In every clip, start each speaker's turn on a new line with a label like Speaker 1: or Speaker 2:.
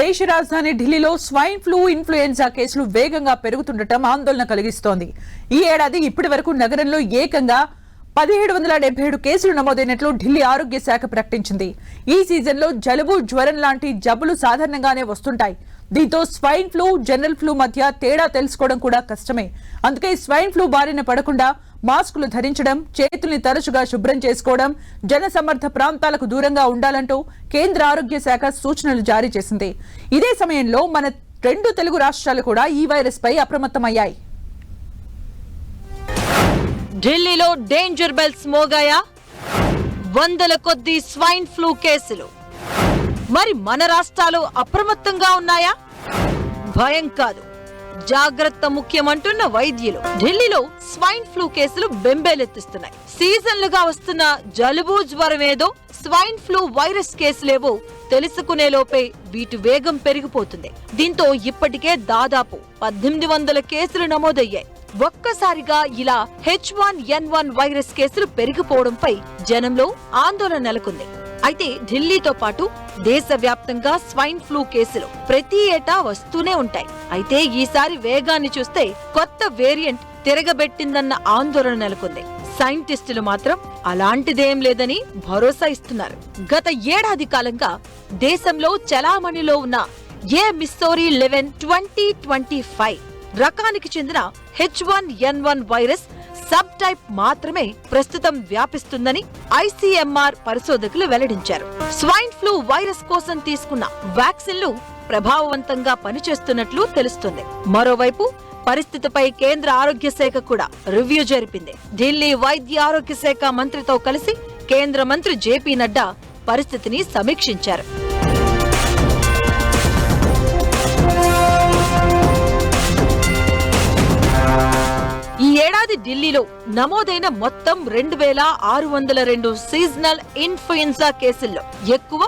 Speaker 1: దేశ రాజధాని ఢిల్లీలో స్వైన్ ఫ్లూ ఇన్ఫ్లుయెన్జా కేసులు వేగంగా పెరుగుతుండటం ఆందోళన కలిగిస్తోంది. ఈ ఏడాది ఇప్పటి వరకు నగరంలో ఏకంగా 1777 కేసులు నమోదైనట్లు ఢిల్లీ ఆరోగ్య శాఖ ప్రకటించింది. ఈ సీజన్లో జలుబు, జ్వరం లాంటి జబ్బులు సాధారణంగానే వస్తుంటాయి. దీంతో స్వైన్ ఫ్లూ, జనరల్ ఫ్లూ మధ్య తేడా తెలుసుకోవడం కూడా కష్టమే. అందుకే స్వైన్ ఫ్లూ బారిన పడకుండా మాస్కులు ధరించడం, చేతుల్ని తరచుగా శుభ్రం చేసుకోవడం, జనసమ్మర్ధ ప్రాంతాలకు దూరంగా ఉండాలంటూ కేంద్ర ఆరోగ్య శాఖ సూచనలు జారీ చేసింది. ఇదే సమయంలో మన 2 తెలుగు రాష్ట్రాలు కూడా ఈ వైరస్ పై అప్రమత్తమయ్యాయి.
Speaker 2: ఢిల్లీలో డేంజర్ బెల్స్ మోగాయా? వందల కొద్ది స్వైన్ ఫ్లూ కేసులు. మరి మన రాష్ట్రాలు అప్రమత్తంగా ఉన్నాయా? భయం కాదు, జాగ్రత్త ముఖ్యమంటున్న వైద్యులు. ఢిల్లీలో స్వైన్ ఫ్లూ కేసులు బెంబేలెత్తిస్తున్నాయి. సీజన్లుగా వస్తున్న జలుబు, జ్వరమేదో, స్వైన్ ఫ్లూ వైరస్ కేసులేవో తెలుసుకునేలోపే వీటి వేగం పెరిగిపోతుంది. దీంతో ఇప్పటికే దాదాపు 1800 కేసులు నమోదయ్యాయి. ఒక్కసారిగా ఇలా H1N1 వైరస్ కేసులు పెరిగిపోవడంపై జనంలో ఆందోళన నెలకొంది. అయితే ఢిల్లీతో పాటు దేశవ్యాప్తంగా స్వైన్ ఫ్లూ కేసులు ప్రతి ఏటా వస్తూనే ఉంటాయి. అయితే ఈసారి వేగాన్ని చూస్తే కొత్త వేరియంట్ తిరగబెట్టిందన్న ఆందోళన నెలకొంది. సైంటిస్టులు మాత్రం అలాంటిదేం లేదని భరోసా ఇస్తున్నారు. గత ఏడాది కాలంగా దేశంలో చలామణిలో ఉన్న మిస్సోరీ 2025 రకానికి చెందిన H1N1 వైరస్ సబ్ టైప్ మాత్రమే ప్రస్తుతం వ్యాపిస్తుందని ICMR పరిశోధకులు వెల్లడించారు. స్వైన్ ఫ్లూ వైరస్ కోసం తీసుకున్న వ్యాక్సిన్లు ప్రభావవంతంగా పనిచేస్తున్నట్లు తెలుస్తుంది. మరోవైపు పరిస్థితిపై కేంద్ర ఆరోగ్య శాఖ కూడా రివ్యూ జరిపింది. ఢిల్లీ వైద్య ఆరోగ్య శాఖ మంత్రితో కలిసి కేంద్ర మంత్రి JP నడ్డా పరిస్థితిని సమీక్షించారు. ఈ ఏడాది ఢిల్లీలో నమోదైన మొత్తం 2602 సీజనల్ ఇన్ఫ్లుయెన్జా కేసుల్లో ఎక్కువ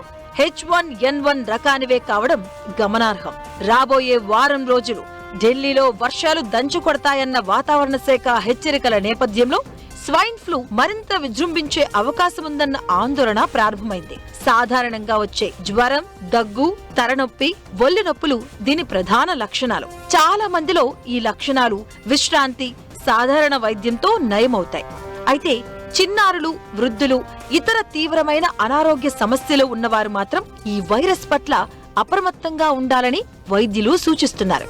Speaker 2: H1N1 రకానివే కావడం గమనార్హం. రాబోయే వారం రోజులు ఢిల్లీలో వర్షాలు దంచుకొడతాయన్న వాతావరణ శాఖ హెచ్చరికల నేపథ్యంలో స్వైన్ ఫ్లూ మరింత విజృంభించే అవకాశముందన్న ఆందోళన ప్రారంభమైంది. సాధారణంగా వచ్చే జ్వరం, దగ్గు, తలనొప్పి, ఒళ్ళు నొప్పులు దీని ప్రధాన లక్షణాలు. చాలా మందిలో ఈ లక్షణాలు విశ్రాంతి, సాధారణ వైద్యంతో నయమవుతాయి. అయితే చిన్నారులు, వృద్ధులు, ఇతర తీవ్రమైన అనారోగ్య సమస్యలు ఉన్నవారు మాత్రం ఈ వైరస్ పట్ల అప్రమత్తంగా ఉండాలని వైద్యులు సూచిస్తున్నారు.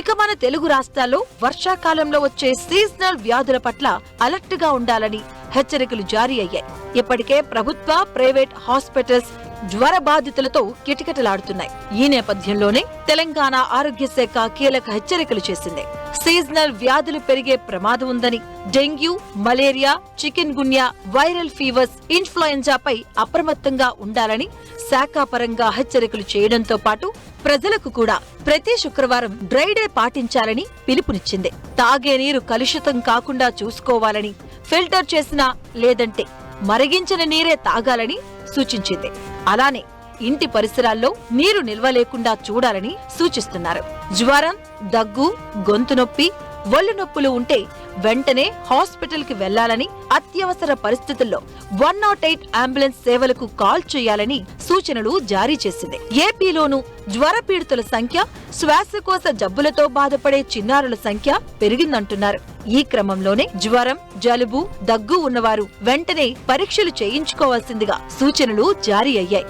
Speaker 2: ఇక మన తెలుగు రాష్ట్రాల్లో వర్షాకాలంలో వచ్చే సీజనల్ వ్యాధుల పట్ల అలర్ట్ గా ఉండాలని హెచ్చరికలు జారీ అయ్యాయి. ఇప్పటికే ప్రభుత్వ, ప్రైవేట్ హాస్పిటల్స్ జ్వర బాధితులతో కిటకిటలాడుతున్నాయి. ఈ నేపథ్యంలోనే తెలంగాణ ఆరోగ్య శాఖ కీలక హెచ్చరికలు చేసింది. సీజనల్ వ్యాధులు పెరిగే ప్రమాదం ఉందని, dengue, malaria, chikungunya, viral fevers, ఇన్ఫ్లుయెంజాపై అప్రమత్తంగా ఉండాలని శాఖాపరంగా హెచ్చరికలు చేయడంతో పాటు ప్రజలకు కూడా ప్రతి శుక్రవారం డ్రై డే పాటించాలని పిలుపునిచ్చింది. తాగే నీరు కలుషితం కాకుండా చూసుకోవాలని, ఫిల్టర్ చేసిన లేదంటే మరిగించిన నీరే తాగాలని సూచించింది. అలానే ఇంటి పరిసరాల్లో నీరు నిల్వ లేకుండా చూడాలని సూచిస్తున్నారు. జ్వరం, దగ్గు, గొంతు నొప్పి, ఒళ్ళు నొప్పులు ఉంటే వెంటనే హాస్పిటల్ కి వెళ్లాలని, అత్యవసర పరిస్థితుల్లో 108 అంబులెన్స్ సేవలకు కాల్ చేయాలని సూచనలు జారీ చేసింది. ఏపీలోనూ జ్వర పీడితుల సంఖ్య, శ్వాసకోశ జబ్బులతో బాధపడే చిన్నారుల సంఖ్య పెరిగిందంటున్నారు. ఈ క్రమంలోనే జ్వరం, జలుబు, దగ్గు ఉన్నవారు వెంటనే పరీక్షలు చేయించుకోవాల్సిందిగా సూచనలు జారీ అయ్యాయి.